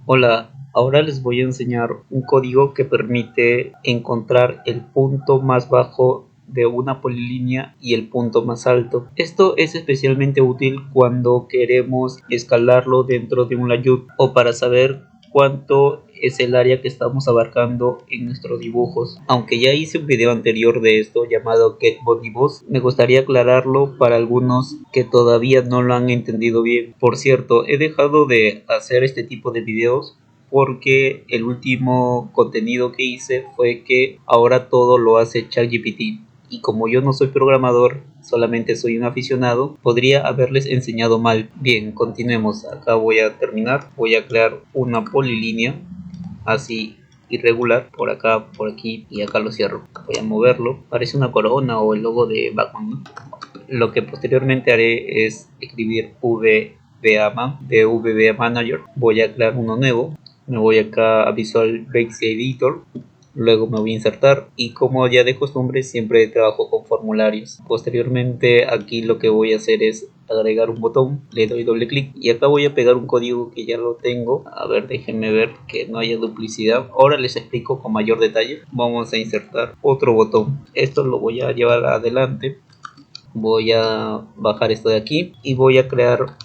Hola, ahora les voy a enseñar un código que permite encontrar el punto más bajo de una polilínea y el punto más alto. Esto es especialmente útil cuando queremos escalarlo dentro de un layout o para saber cuánto es el área que estamos abarcando en nuestros dibujos. Aunque ya hice un video anterior de esto llamado Get Body Boss, me gustaría aclararlo para algunos que todavía no lo han entendido bien. Por cierto, he dejado de hacer este tipo de videos porque el último contenido que hice fue que ahora todo lo hace ChatGPT. Y como yo no soy programador, solamente soy un aficionado, podría haberles enseñado mal. Bien, continuemos. Acá voy a terminar. Voy a crear una polilínea así irregular, por acá, por aquí, y acá lo cierro. Voy a moverlo. Parece una corona o el logo de Batman, ¿no? Lo que posteriormente haré es escribir de VBA Manager. Voy a crear uno nuevo. Me voy acá a Visual Basic Editor. Luego me voy a insertar y como ya de costumbre siempre trabajo con formularios. Posteriormente aquí lo que voy a hacer es agregar un botón, le doy doble clic y acá voy a pegar un código que ya lo tengo. A ver, déjenme ver que no haya duplicidad. Ahora les explico con mayor detalle. Vamos a insertar otro botón. Esto lo voy a llevar adelante. Voy a bajar esto de aquí y voy a crear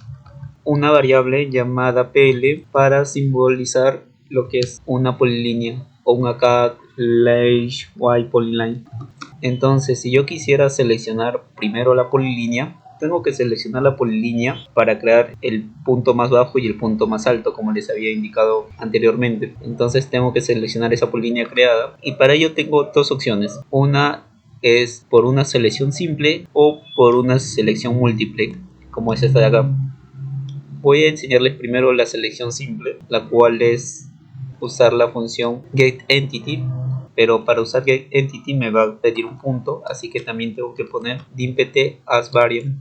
una variable llamada pl para simbolizar lo que es una polilínea o un acá slash y polyline. Entonces, si yo quisiera seleccionar primero la polilínea, tengo que seleccionar la polilínea para crear el punto más bajo y el punto más alto, como les había indicado anteriormente. Entonces tengo que seleccionar esa polilínea creada y para ello tengo dos opciones. Una es por una selección simple o por una selección múltiple, como es esta de acá. Voy a enseñarles primero la selección simple, la cual es usar la función getEntity, pero para usar getEntity me va a pedir un punto, así que también tengo que poner dimpt as variable.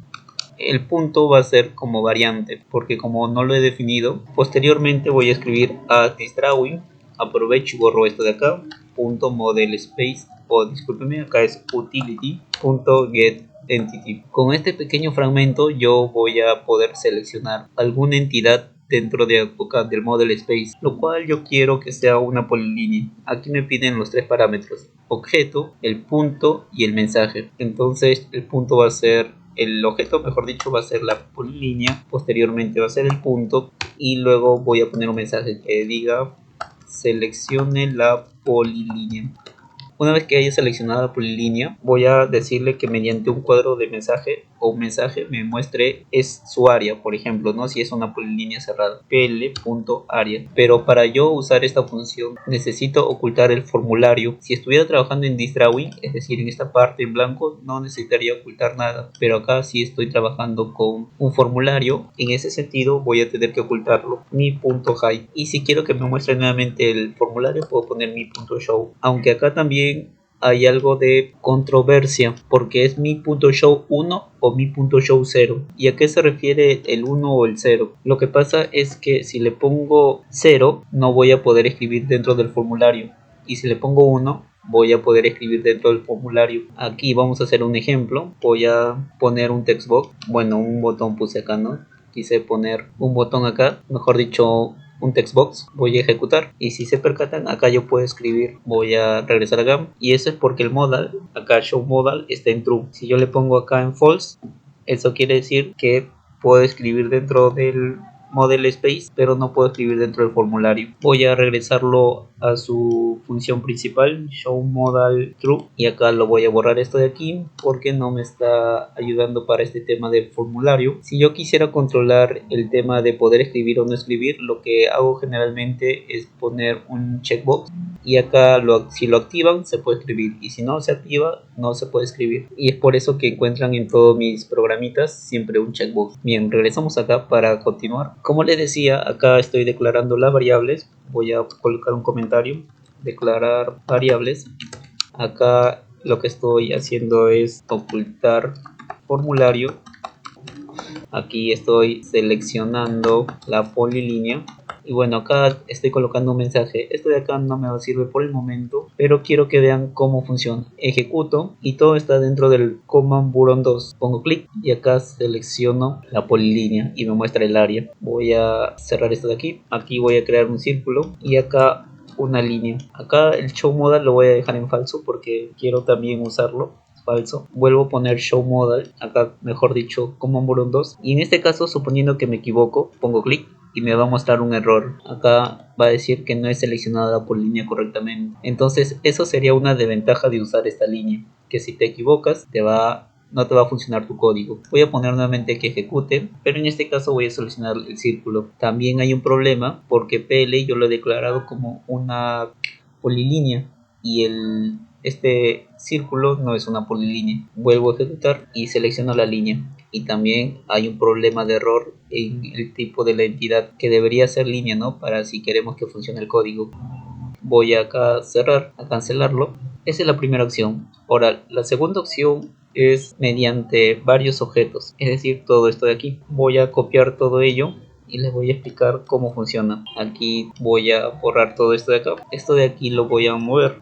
El punto va a ser como variante, porque como no lo he definido, posteriormente voy a escribir as thisDrawing, aprovecho y borro esto de acá, punto model space, o discúlpeme, acá es utility.getEntity. Con este pequeño fragmento yo voy a poder seleccionar alguna entidad dentro de AutoCAD del model space, lo cual yo quiero que sea una polilínea. Aquí me piden los tres parámetros: objeto, el punto y el mensaje. Entonces el punto va a ser el objeto, mejor dicho, va a ser la polilínea, posteriormente va a ser el punto y luego voy a poner un mensaje que diga seleccione la polilínea. Una vez que haya seleccionado la polilínea, voy a decirle que mediante un cuadro de mensaje o un mensaje me muestre es su área, por ejemplo, ¿no? Si es una polilínea cerrada, pl.área. Pero para yo usar esta función necesito ocultar el formulario. Si estuviera trabajando en thisDrawing, es decir, en esta parte en blanco, no necesitaría ocultar nada. Pero acá sí estoy trabajando con un formulario. En ese sentido voy a tener que ocultarlo, mi punto hide. Y si quiero que me muestre nuevamente el formulario, puedo poner mi punto show. Aunque acá también hay algo de controversia porque es mi punto show 1 o mi punto show 0. ¿Y a qué se refiere el 1 o el 0? Lo que pasa es que si le pongo 0 no voy a poder escribir dentro del formulario, y si le pongo 1 voy a poder escribir dentro del formulario. Aquí vamos a hacer un ejemplo. Voy a poner un text box, bueno, un botón puse acá, ¿no? Quise poner un botón acá, mejor dicho un text box. Voy a ejecutar y si se percatan, acá yo puedo escribir. Voy a regresar acá y eso es porque el modal, acá show modal, está en true. Si yo le pongo acá en false, eso quiere decir que puedo escribir dentro del model space, pero no puedo escribir dentro del formulario. Voy a regresarlo a su función principal, show modal true, y acá lo voy a borrar esto de aquí porque no me está ayudando para este tema del formulario. Si yo quisiera controlar el tema de poder escribir o no escribir, lo que hago generalmente es poner un checkbox y acá si lo activan se puede escribir y si no se activa no se puede escribir, y es por eso que encuentran en todos mis programitas siempre un checkbox. Bien, regresamos acá para continuar. Como les decía, acá estoy declarando las variables. Voy a colocar un comentario: declarar variables. Acá lo que estoy haciendo es ocultar formulario. Aquí estoy seleccionando la polilínea Y bueno, acá estoy colocando un mensaje. Esto de acá no me sirve por el momento, pero quiero que vean cómo funciona. Ejecuto y todo está dentro del Command Buron 2. Pongo clic y acá selecciono la polilínea y me muestra el área. Voy a cerrar esto de aquí. Aquí voy a crear un círculo y acá una línea. Acá el show modal lo voy a dejar en falso porque quiero también usarlo. Falso. Vuelvo a poner show modal, acá mejor dicho Command Buron 2, y en este caso, suponiendo que me equivoco, pongo clic y me va a mostrar un error. Acá va a decir que no he seleccionado la polilínea correctamente. Entonces eso sería una desventaja de usar esta línea, que si te equivocas no te va a funcionar tu código. Voy a poner nuevamente que ejecute, pero en este caso voy a seleccionar el círculo. También hay un problema porque PL yo lo he declarado como una polilínea y este círculo no es una polilínea. Vuelvo a ejecutar y selecciono la línea. Y también hay un problema de error en el tipo de la entidad, que debería ser línea, ¿no? Para si queremos que funcione el código. Voy acá a cerrar, a cancelarlo. Esa es la primera opción. Ahora, la segunda opción es mediante varios objetos, es decir, todo esto de aquí. Voy a copiar todo ello y les voy a explicar cómo funciona. Aquí voy a borrar todo esto de acá. Esto de aquí lo voy a mover.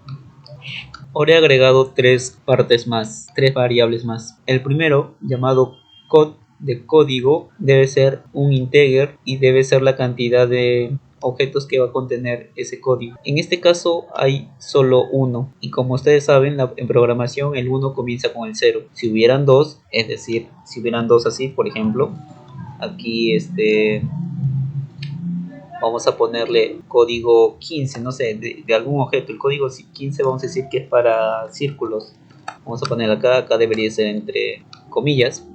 Ahora he agregado tres variables más. El primero, llamado code de código, debe ser un integer y debe ser la cantidad de objetos que va a contener ese código. En este caso hay solo uno, y como ustedes saben, en programación el 1 comienza con el 0. Si hubieran dos, es decir, si hubieran dos así, por ejemplo, aquí vamos a ponerle código 15, no sé, de algún objeto. El código 15 vamos a decir que es para círculos. Vamos a poner acá debería ser entre comillas.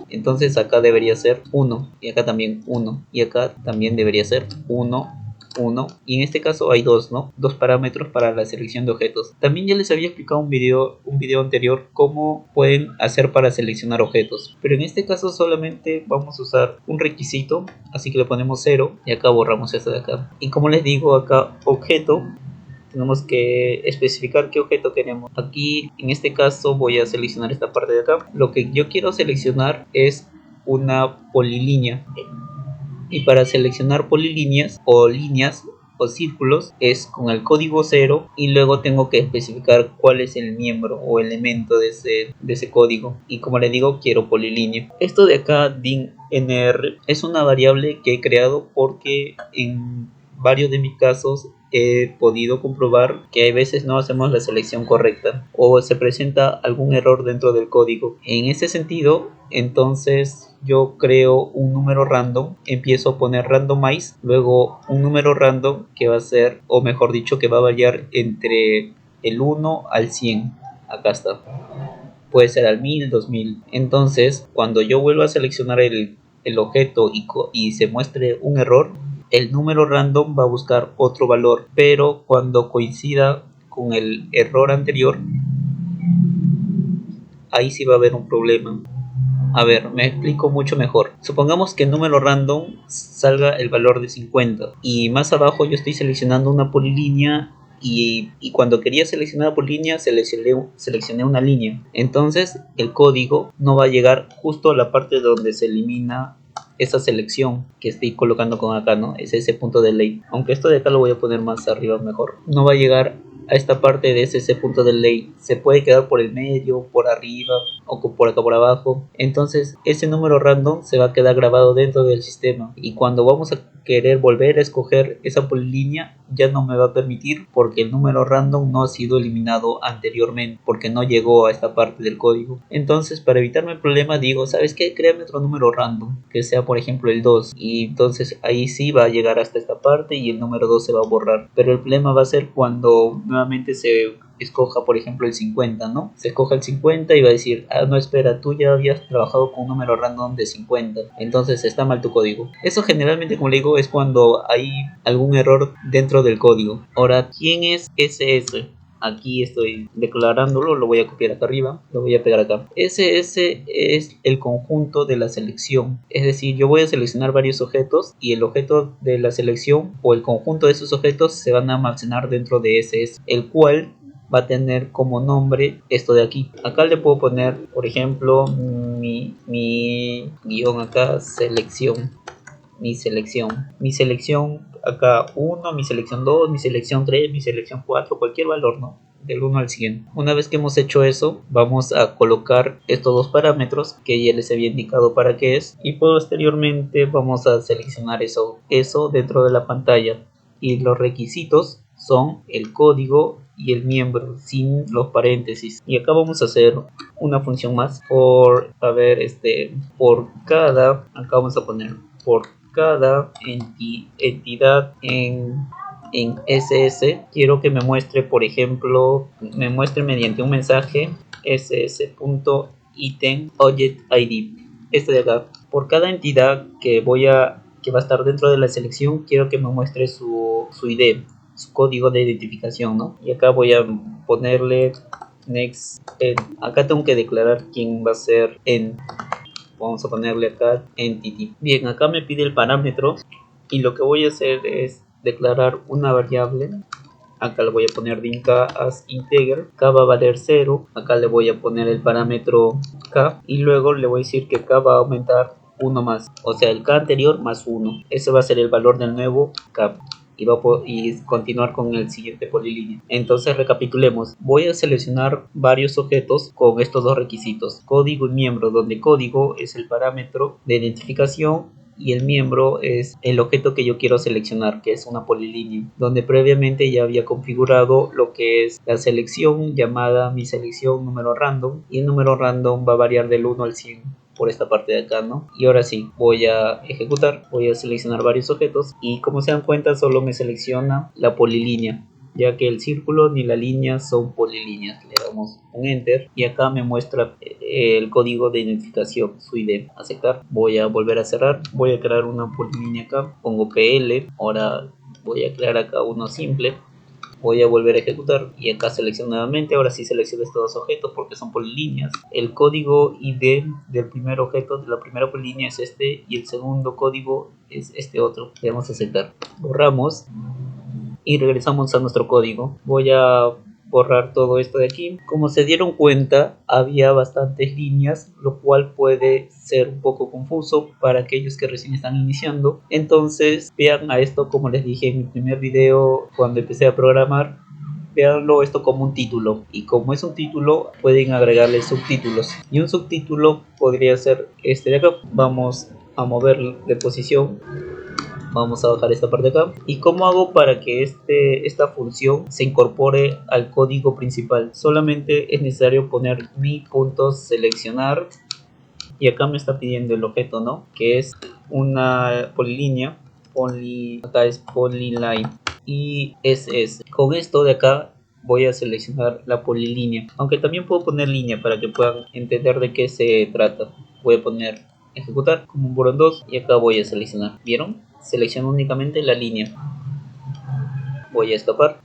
Entonces acá debería ser 1 y acá también 1 y acá también debería ser 1, 1, y en este caso hay dos, ¿no? Dos parámetros para la selección de objetos. También ya les había explicado un video anterior cómo pueden hacer para seleccionar objetos, pero en este caso solamente vamos a usar un requisito, así que le ponemos 0 y acá borramos esto de acá. Y como les digo, acá objeto, tenemos que especificar qué objeto queremos. Aquí en este caso voy a seleccionar esta parte de acá. Lo que yo quiero seleccionar es una polilínea, y para seleccionar polilíneas o líneas o círculos es con el código 0 y luego tengo que especificar cuál es el miembro o elemento de ese código, y como le digo, quiero polilínea. Esto de acá dinnr es una variable que he creado porque en varios de mis casos he podido comprobar que a veces no hacemos la selección correcta o se presenta algún error dentro del código. En ese sentido, entonces yo creo un número random, empiezo a poner randomize, luego un número random que va a ser, o mejor dicho, que va a variar entre el 1 al 100. Acá está. Puede ser al 1000, 2000. Entonces, cuando yo vuelva a seleccionar el objeto y se muestre un error, el número random va a buscar otro valor, pero cuando coincida con el error anterior, ahí sí va a haber un problema. A ver, me explico mucho mejor. Supongamos que el número random salga el valor de 50 y más abajo yo estoy seleccionando una polilínea y cuando quería seleccionar la polilínea seleccioné una línea. Entonces el código no va a llegar justo a la parte donde se elimina esa selección que estoy colocando con acá, ¿no? Es ese punto de ley. Aunque esto de acá lo voy a poner más arriba mejor. No va a llegar a esta parte de ese punto de ley. Se puede quedar por el medio, por arriba o por acá por abajo. Entonces ese número random se va a quedar grabado dentro del sistema, y cuando vamos a querer volver a escoger esa polilínea ya no me va a permitir porque el número random no ha sido eliminado anteriormente, porque no llegó a esta parte del código. Entonces, para evitarme el problema, digo, ¿sabes qué? Créame otro número random que sea, por ejemplo, el 2, y entonces ahí sí va a llegar hasta esta parte y el número 2 se va a borrar. Pero el problema va a ser cuando nuevamente se escoja, por ejemplo, el 50, ¿no? Se escoja el 50 y va a decir, ah, no, espera, tú ya habías trabajado con un número random de 50, entonces está mal tu código. Eso generalmente, como le digo, es cuando hay algún error dentro del código. Ahora, ¿quién es SS? Aquí estoy declarándolo, lo voy a copiar acá arriba, lo voy a pegar acá. SS es el conjunto de la selección, es decir, yo voy a seleccionar varios objetos y el objeto de la selección o el conjunto de esos objetos se van a almacenar dentro de SS, el cual va a tener como nombre esto de aquí. Acá le puedo poner, por ejemplo, mi guión acá, selección. mi selección acá 1, mi selección 2, mi selección 3, mi selección 4, cualquier valor, ¿no? Del 1 al 100. Una vez que hemos hecho eso, vamos a colocar estos dos parámetros que ya les había indicado para qué es, y posteriormente vamos a seleccionar eso dentro de la pantalla. Y los requisitos son el código y el miembro sin los paréntesis. Y acá vamos a hacer una función más por cada, acá vamos a poner por cada entidad en SS. Quiero que me muestre, por ejemplo, me muestre mediante un mensaje ss.item.object.id. Este de acá. Por cada entidad que va a estar dentro de la selección, quiero que me muestre su ID, su código de identificación, ¿no? Y acá voy a ponerle next. Acá tengo que declarar quién va a ser vamos a ponerle acá entity. Bien, acá me pide el parámetro y lo que voy a hacer es declarar una variable. Acá le voy a poner dinK as integer, k va a valer 0, acá le voy a poner el parámetro k y luego le voy a decir que k va a aumentar 1 más, o sea el k anterior más 1, ese va a ser el valor del nuevo k. Y continuar con el siguiente polilínea. Entonces recapitulemos, voy a seleccionar varios objetos con estos dos requisitos, código y miembro, donde código es el parámetro de identificación y el miembro es el objeto que yo quiero seleccionar, que es una polilínea, donde previamente ya había configurado lo que es la selección llamada mi selección número random, y el número random va a variar del 1 al 100 por esta parte de acá, ¿no? Y ahora sí, voy a ejecutar, voy a seleccionar varios objetos y como se dan cuenta solo me selecciona la polilínea, ya que el círculo ni la línea son polilíneas. Le damos un enter y acá me muestra el código de identificación, su ID. Aceptar, voy a volver a cerrar, voy a crear una polilínea acá, pongo PL, ahora voy a crear acá uno simple. Voy a volver a ejecutar y acá selecciono nuevamente. Ahora sí selecciono estos dos objetos porque son polilíneas. El código ID del primer objeto, de la primera polilínea, es este, y el segundo código es este otro. Le damos a aceptar. Borramos y regresamos a nuestro código. Voy a borrar todo esto de aquí. Como se dieron cuenta, había bastantes líneas, lo cual puede ser un poco confuso para aquellos que recién están iniciando. Entonces vean a esto, como les dije en mi primer video cuando empecé a programar, veanlo esto como un título, y como es un título pueden agregarle subtítulos, y un subtítulo podría ser este de acá. Vamos a mover de posición. Vamos a bajar esta parte de acá. ¿Y cómo hago para que esta función se incorpore al código principal? Solamente es necesario poner mi punto seleccionar. Y acá me está pidiendo el objeto, ¿no? Que es una polilínea. Acá es polyline. Y SS. Con esto de acá voy a seleccionar la polilínea. Aunque también puedo poner línea para que puedan entender de qué se trata. Voy a poner ejecutar como un borrón 2 y acá voy a seleccionar. ¿Vieron? Selecciono únicamente la línea. Voy a escapar.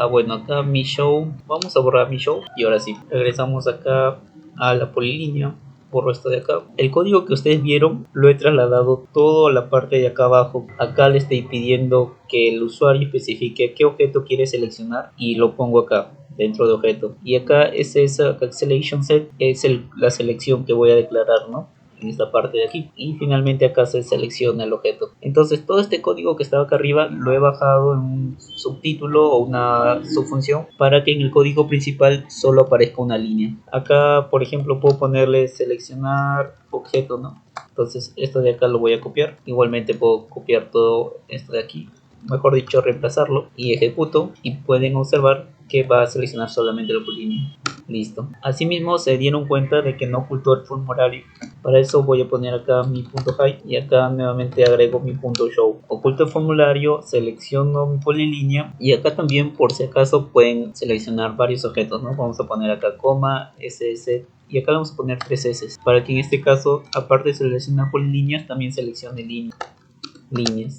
Bueno, acá mi show. Vamos a borrar mi show. Y ahora sí, regresamos acá a la polilínea. Borro esto de acá. El código que ustedes vieron lo he trasladado todo a la parte de acá abajo. Acá le estoy pidiendo que el usuario especifique qué objeto quiere seleccionar y lo pongo acá dentro de objeto. Y acá es esa selection set, es la selección que voy a declarar, ¿no? En esta parte de aquí, y finalmente acá se selecciona el objeto. Entonces todo este código que estaba acá arriba lo he bajado en un subtítulo o una subfunción para que en el código principal solo aparezca una línea. Acá por ejemplo puedo ponerle seleccionar objeto, ¿no? Entonces esto de acá lo voy a copiar. Igualmente puedo copiar todo esto de aquí, mejor dicho reemplazarlo, y ejecuto y pueden observar que va a seleccionar solamente la polilínea. Listo. Asimismo se dieron cuenta de que no ocultó el formulario. Para eso voy a poner acá mi punto hide y acá nuevamente agrego mi punto show. Oculto el formulario, selecciono mi polilínea y acá también por si acaso pueden seleccionar varios objetos, ¿no? Vamos a poner acá coma, ss y acá vamos a poner 3 s para que en este caso aparte de seleccionar polilíneas también seleccione líneas.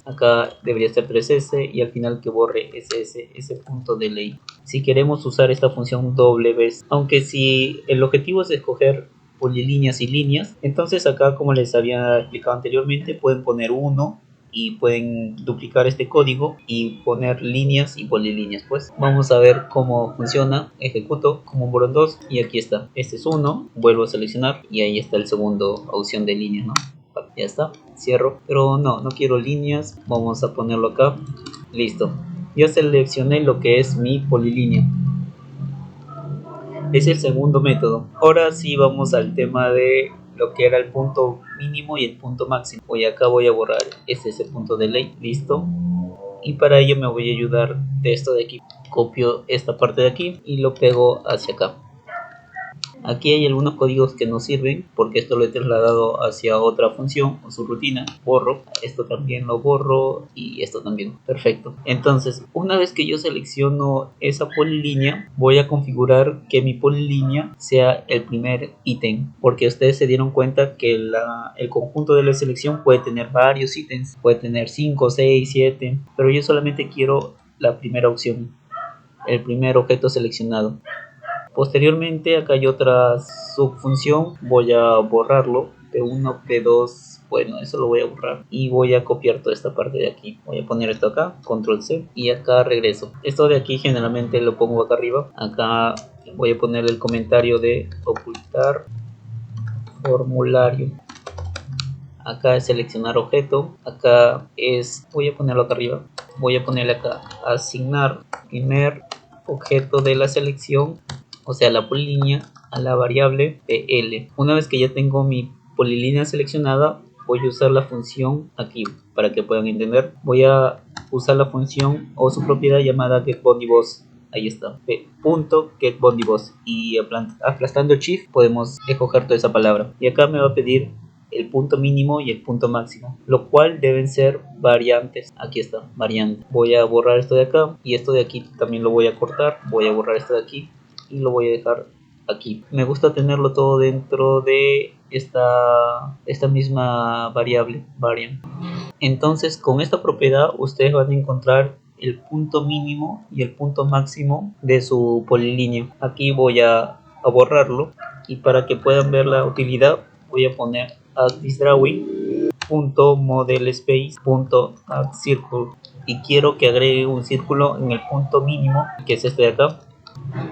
Acá debería ser 3s y al final que borre ese punto de ley. Si queremos usar esta función doble vez, aunque si el objetivo es escoger polilíneas y líneas, entonces acá como les había explicado anteriormente pueden poner 1 y pueden duplicar este código y poner líneas y polilíneas. Pues vamos a ver cómo funciona. Ejecuto como un borrón 2 y aquí está, este es 1, vuelvo a seleccionar y ahí está el segundo opción de línea, ¿no? Ya está, cierro, pero no quiero líneas, vamos a ponerlo acá. Listo, ya seleccioné lo que es mi polilínea. Es el segundo método. Ahora sí vamos al tema de lo que era el punto mínimo y el punto máximo. Voy acá, voy a borrar ese punto de ley. Listo. Y para ello me voy a ayudar de esto de aquí. Copio esta parte de aquí y lo pego hacia acá. Aquí hay algunos códigos que no sirven porque esto lo he trasladado hacia otra función o subrutina. Borro, esto también lo borro y esto también. Perfecto. Entonces, una vez que yo selecciono esa polilínea, voy a configurar que mi polilínea sea el primer ítem, porque ustedes se dieron cuenta que el conjunto de la selección puede tener varios ítems, puede tener 5, 6, 7, pero yo solamente quiero la primera opción, el primer objeto seleccionado. Posteriormente acá hay otra subfunción, voy a borrarlo, P1, P2, bueno, eso lo voy a borrar y voy a copiar toda esta parte de aquí. Voy a poner esto acá, control C y acá regreso. Esto de aquí generalmente lo pongo acá arriba. Acá voy a poner el comentario de ocultar formulario. Acá es seleccionar objeto, acá es, voy a ponerlo acá arriba, voy a ponerle acá asignar primer objeto de la selección, o sea la polilínea, a la variable PL. Una vez que ya tengo mi polilínea seleccionada, voy a usar la función aquí para que puedan entender. Voy a usar la función o su propiedad llamada getBodyBoss. Ahí está, .getBodyBoss, y aplastando Shift podemos escoger toda esa palabra. Y acá me va a pedir el punto mínimo y el punto máximo, lo cual deben ser variantes. Aquí está, variante. Voy a borrar esto de acá y esto de aquí también lo voy a cortar. Voy a borrar esto de aquí y lo voy a dejar aquí. Me gusta tenerlo todo dentro de esta misma variable, variant. Entonces, con esta propiedad ustedes van a encontrar el punto mínimo y el punto máximo de su polilínea. Aquí voy a borrarlo y para que puedan ver la utilidad voy a poner addThisDrawing.modelSpace.addCircle y quiero que agregue un círculo en el punto mínimo, que es este de acá,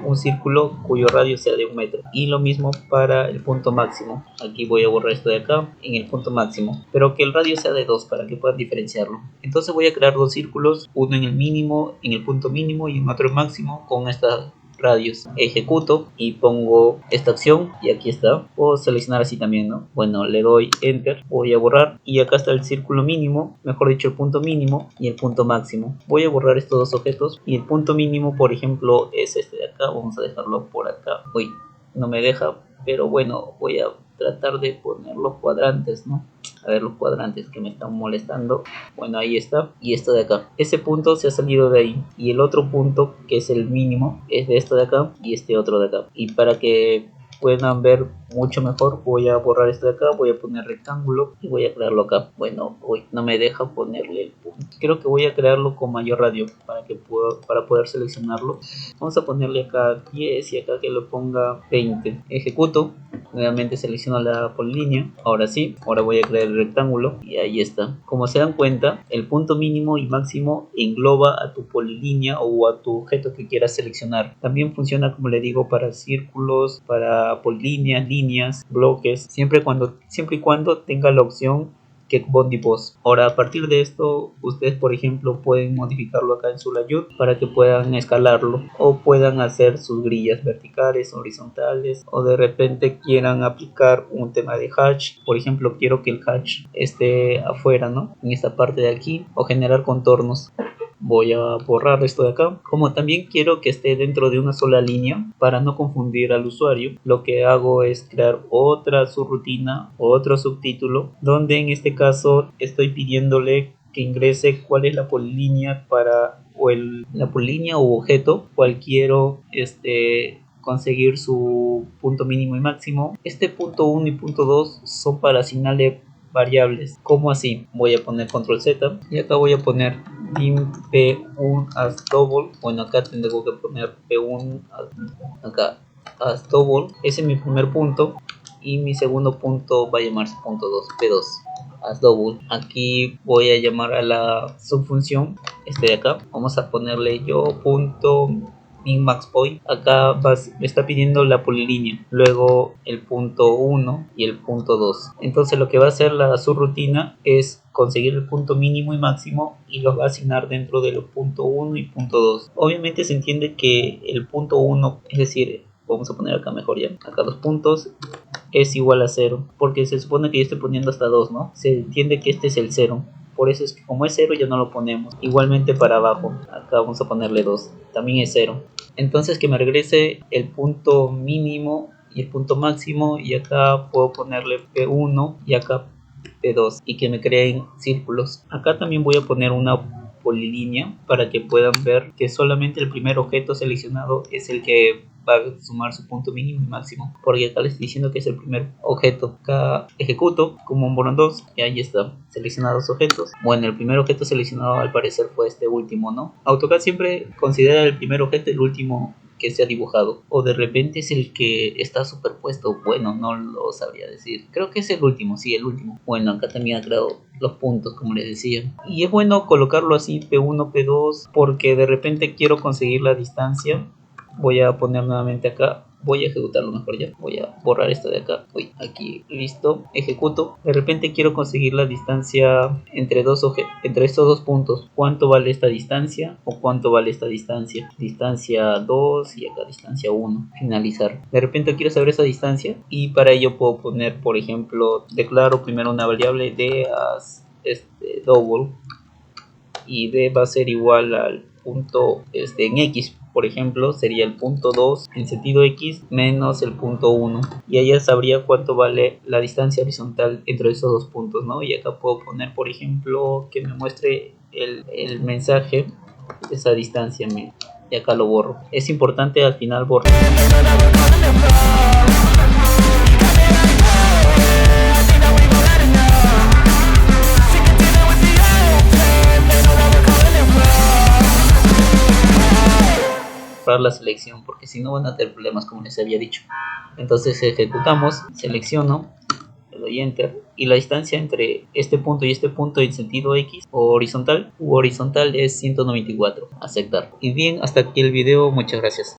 un círculo cuyo radio sea de 1 metro, y lo mismo para el punto máximo. Aquí voy a borrar esto de acá en el punto máximo, pero que el radio sea de 2 para que puedan diferenciarlo. Entonces voy a crear dos círculos, uno en el mínimo, en el punto mínimo, y en otro máximo con esta radios. Ejecuto y pongo esta acción y aquí está. Puedo seleccionar así también, ¿no? Bueno, le doy enter, voy a borrar y acá está el círculo mínimo, mejor dicho el punto mínimo y el punto máximo. Voy a borrar estos dos objetos y el punto mínimo, por ejemplo, es este de acá. Vamos a dejarlo por acá. Uy, no me deja, pero bueno, voy a tratar de poner los cuadrantes, ¿no? A ver, los cuadrantes que me están molestando. Bueno, ahí está. Y esto de acá, ese punto se ha salido de ahí, y el otro punto, que es el mínimo, es de esto de acá y este otro de acá. Y para que puedan ver mucho mejor, voy a borrar esto de acá, voy a poner rectángulo y voy a crearlo acá. Bueno, uy, no me deja ponerle el punto. Creo que voy a crearlo con mayor radio para poder seleccionarlo. Vamos a ponerle acá 10 y acá que lo ponga 20. Ejecuto, nuevamente selecciono la polilínea. Ahora sí, ahora voy a crear el rectángulo y ahí está. Como se dan cuenta, el punto mínimo y máximo engloba a tu polilínea o a tu objeto que quieras seleccionar. También funciona, como le digo, para círculos, para polilíneas, líneas, bloques, siempre y cuando tenga la opción getBodyBoss. Ahora, a partir de esto, ustedes, por ejemplo, pueden modificarlo acá en su layout para que puedan escalarlo o puedan hacer sus grillas verticales, horizontales, o de repente quieran aplicar un tema de hatch. Por ejemplo, quiero que el hatch esté afuera, ¿no? En esta parte de aquí, o generar contornos. Voy a borrar esto de acá. Como también quiero que esté dentro de una sola línea para no confundir al usuario, lo que hago es crear otra subrutina, otro subtítulo, donde en este caso estoy pidiéndole que ingrese cuál es la polilínea la polilínea u objeto cual quiero conseguir su punto mínimo y máximo. Este punto 1 y punto 2 son para asignarle variables. ¿Cómo así? Voy a poner control Z y acá voy a poner dim p1 as double. Bueno, acá tengo que poner p1 acá as double. Ese es mi primer punto y mi segundo punto va a llamarse punto 2, p2 as double. Aquí voy a llamar a la subfunción de acá. Vamos a ponerle yo punto min max point. Acá me está pidiendo la polilínea, luego el punto 1 y el punto 2. Entonces lo que va a hacer la subrutina es conseguir el punto mínimo y máximo y los va a asignar dentro del punto 1 y punto 2. Obviamente se entiende que el punto 1, es decir, vamos a poner acá mejor ya, acá los puntos, es igual a 0, porque se supone que yo estoy poniendo hasta 2, ¿no? Se entiende que este es el 0. Por eso es que como es 0 ya no lo ponemos. Igualmente para abajo, acá vamos a ponerle 2, también es 0. Entonces que me regrese el punto mínimo y el punto máximo, y acá puedo ponerle P1 y acá P2, y que me creen círculos. Acá también voy a poner una polilínea para que puedan ver que solamente el primer objeto seleccionado es el que va a sumar su punto mínimo y máximo, porque acá les estoy diciendo que es el primer objeto. Acá ejecuto como un Boron 2 y ahí está, seleccionados objetos. Bueno, el primer objeto seleccionado al parecer fue este último, ¿no? AutoCAD siempre considera el primer objeto el último que se ha dibujado, o de repente es el que está superpuesto. Bueno, no lo sabría decir, creo que es el último, sí, el último. Bueno, acá también ha creado los puntos, como les decía, y es bueno colocarlo así, P1, P2, porque de repente quiero conseguir la distancia. Voy a poner nuevamente acá, voy a ejecutarlo mejor ya, voy a borrar esto de acá, uy, aquí, listo, ejecuto. De repente quiero conseguir la distancia entre estos dos puntos. ¿Cuánto vale esta distancia o cuánto vale esta distancia? Distancia 2 y acá distancia 1, finalizar. De repente quiero saber esa distancia y para ello puedo poner, por ejemplo, declaro primero una variable d as double, y d va a ser igual al punto en x, por ejemplo sería el punto 2 en sentido x menos el punto 1, y ella sabría cuánto vale la distancia horizontal entre esos dos puntos, ¿no? Y acá puedo poner, por ejemplo, que me muestre el mensaje de esa distancia, y acá lo borro. Es importante al final borrar. La selección, porque si no van a tener problemas, como les había dicho. Entonces ejecutamos, selecciono, le doy enter, y la distancia entre este punto y este punto en sentido x o horizontal es 194. Aceptar. Y bien, hasta aquí el video, muchas gracias.